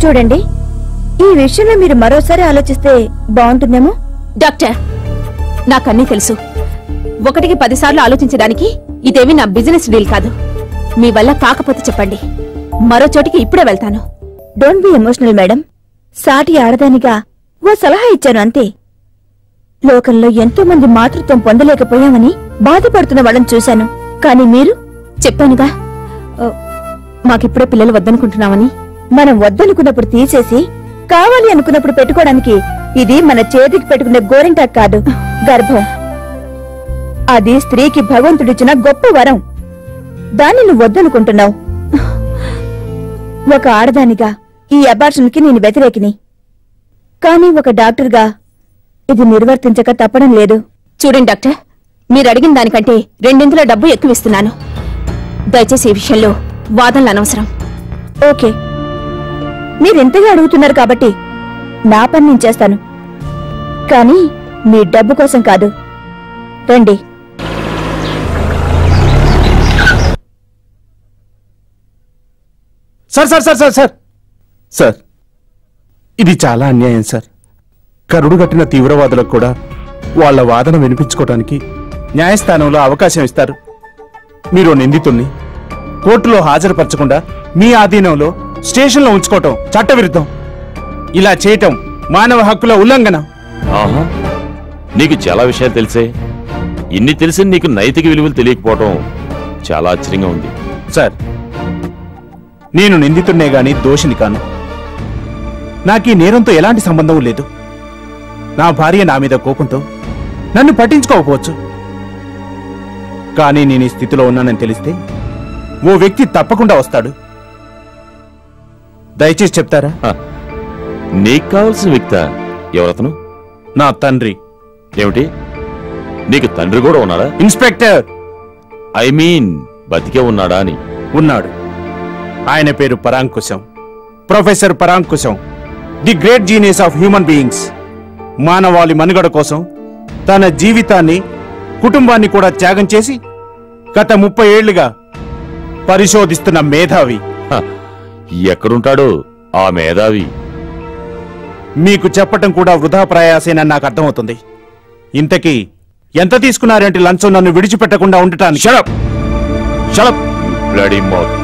చూడండి, ఈ విషయంలో మీరు మరోసారి ఆలోచిస్తే బాగుంటుందేమో. డాక్టర్, నాకన్నీ తెలుసు. 1కి 10 సార్లు ఆలోచించడానికి ఇదేమి నా బిజినెస్ డీల్ కాదు. మీ వల్ల కాకపోతే చెప్పండి, మరో చోటికి ఇప్పుడే వెళ్తాను. Don't be emotional madam. సాటి ఆడదానిగా ఓ సలహా ఇచ్చాను అంతే. లోకంలో ఎంతో మంది మాతృత్వం పొందలేకపోయామని బాధపడుతున్న వాళ్ళని చూశాను. కానీ మీరు చెప్పానుగా, మాకిప్పుడే పిల్లలు వద్దనుకుంటున్నామని. మనం వద్దనుకున్నప్పుడు తీసేసి కావాలి అనుకున్నప్పుడు పెట్టుకోవడానికి ఇది మన చేతికి పెట్టుకునే గోరింటాక్ కాదు, గర్భం. అది స్త్రీకి భగవంతుడిచ్చిన గొప్ప వరం. దాన్ని నువ్వు వద్దనుకుంటున్నావు. ఒక ఆడదానిగా ఈ అబార్షన్ కి నేను వ్యతిరేకిని. కానీ ఒక డాక్టర్గా ఇది నిర్వర్తించక తప్పడం లేదు. చూడండి డాక్టర్, మీరు అడిగిన దానికంటే 2 డబ్బు ఎక్కువ ఇస్తున్నాను. దయచేసి ఈ విషయంలో వాదనలు అనవసరం. ఓకే, మీరెంతగా అడుగుతున్నారు కాబట్టి నా పని నేను చేస్తాను. కానీ మీ డబ్బు కోసం కాదు. రండి. Sir sir sir sir sir sir ఇది చాలా అన్యాయం సార్. కరుడు కట్టిన తీవ్రవాదులకు కూడా వాళ్ల వాదన వినిపించుకోవడానికి న్యాయస్థానంలో అవకాశం ఇస్తారు. మీరు నిందితుల్ని కోర్టులో హాజరుపరచకుండా మీ ఆధీనంలో స్టేషన్లో ఉంచుకోవటం చట్టవిరుద్ధం. ఇలా చేయటం మానవ హక్కుల ఉల్లంఘన. ఆహా, నీకు చాలా విషయాలు తెలిసే. ఇన్ని తెలిసి నీకు నైతిక విలువలు తెలియకపోవటం చాలా ఆశ్చర్యంగా ఉంది. సార్, నేను నిందితున్నే గాని దోషిని కాను. నాకీ నేరంతో ఎలాంటి సంబంధం లేదు. నా భార్య నా మీద కోపంతో నన్ను పట్టించుకోకపోవచ్చు. కానీ నేను ఈ స్థితిలో ఉన్నానని తెలిస్తే ఓ వ్యక్తి తప్పకుండా వస్తాడు. దయచేసి చెప్తారా? నీకు కావాల్సిన వ్యక్తి ఎవరతను? నా తండ్రి. ఏమిటి, నీకు తండ్రి కూడా ఉన్నాడా? ఇన్స్పెక్టర్. ఐ మీన్ బతికే ఉన్నాడా అని. ఉన్నాడు. ఆయన పేరు Paramkusham, professor Paramkusham, the great genius of human beings. మానవాళి మనుగడ కోసం తన జీవితాన్ని, కుటుంబాన్ని కూడా త్యాగం చేసి గత 30 ఏళ్లుగా పరిశోధిస్తున్న మేధావి. ఎక్కడుంటాడో ఆ మేధావి? మీకు చెప్పటం కూడా వృధా ప్రయాసేనని నాకు అర్థమవుతుంది. ఇంతకీ ఎంత తీసుకున్నారంటే లంచం నన్ను విడిచిపెట్టకుండా ఉండటానికి? Shut up, shut up, bloody mouth.